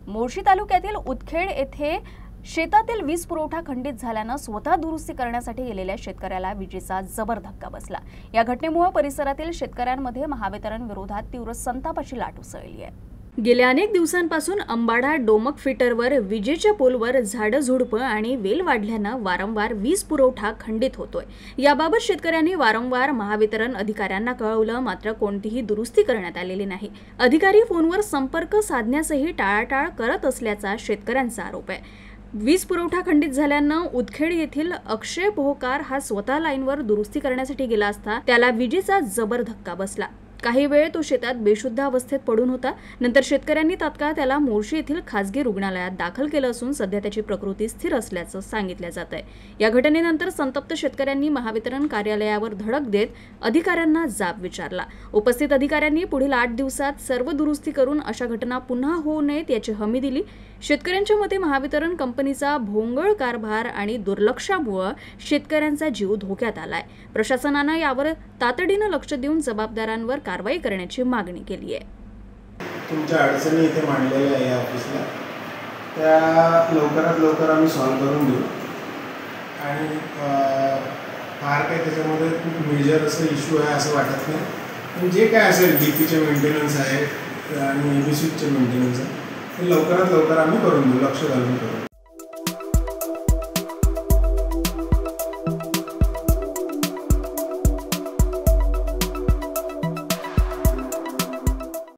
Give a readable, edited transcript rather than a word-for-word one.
मोर्शी तालुक्यातील उदखेड येथे शेतातील वीज पुरवठा खंडित झाल्याने स्वतः दुरुस्ती करण्यासाठी गेलेल्या शेतकऱ्याला विजेचा जबर धक्का बसला। या घटनेमुळे परिसरातील शेतकऱ्यांमध्ये महावितरण विरोधात तीव्र संतापाची लाट उसळली आहे। गेल्या अनेक दिवसांपासून अंबाडा डोमक फिटरवर विजेच्या पोलवर झाडं झुडपं आणि वेल वाढल्यानं वारंवार वीज पुरवठा खंडित होतोय। याबाबत शेतकऱ्यांनी वारंवार महावितरण अधिकाऱ्यांना कळवलं, मात्र कोणतीही दुरुस्ती करण्यात आलेली नाही। अधिकारी फोनवर संपर्क साधण्यासही टाळाटाळ करत असल्याचा शेतकऱ्यांचा आरोप आहे। वीज पुरवठा खंडित झाल्यानं उदखेड येथील अक्षय पोहकार हा स्वतः लाईनवर दुरुस्ती करण्यासाठी गेला असता त्याला विजेचा जबर धक्का बसला। काही वेळ तो शेतात बेशुद्ध अवस्थेत पडून होता। नंतर शेतकऱ्यांनी तात्काळ त्याला मोर्शी येथील खासगी रुग्णालयात दाखल केलं असून सध्या त्याची प्रकृती स्थिर असल्याचं सांगितलं जात आहे। या घटनेनंतर संतप्त शेतकऱ्यांनी महावितरण कार्यालयावर धडक देत अधिकाऱ्यांना जाब विचारला। उपस्थित अधिकाऱ्यांनी पुढील 8 दिवसात सर्व दुरुस्ती करून अशा घटना पुन्हा होऊ नयेत याची हमी दिली। शेतकऱ्यांच्या मते महावितरण कंपनीचा भोंगळ कारभार आणि दुर्लक्षामुळे शेतकऱ्यांचा जीव धोक्यात आलाय। प्रशासनानं यावर तातडीनं लक्ष देऊन जबाबदारांवर कारवाई करण्याची मागणी केली आहे। तुमच्या अडचणी इथे मांडलेल्या आहे ऑफिसला, त्या लवकरात लवकर आम्ही सॉल्व्ह करून देऊ आणि फार काही त्याच्यामध्ये खूप मेजर असं इश्यू आहे असं वाटत नाही। पण जे काय असेल डीपीचे मेंटेनन्स आहे आणि एबी स्विचचे मेंटेनन्स आहे ते लवकरात लवकर आम्ही करून देऊ, लक्ष घालून करू।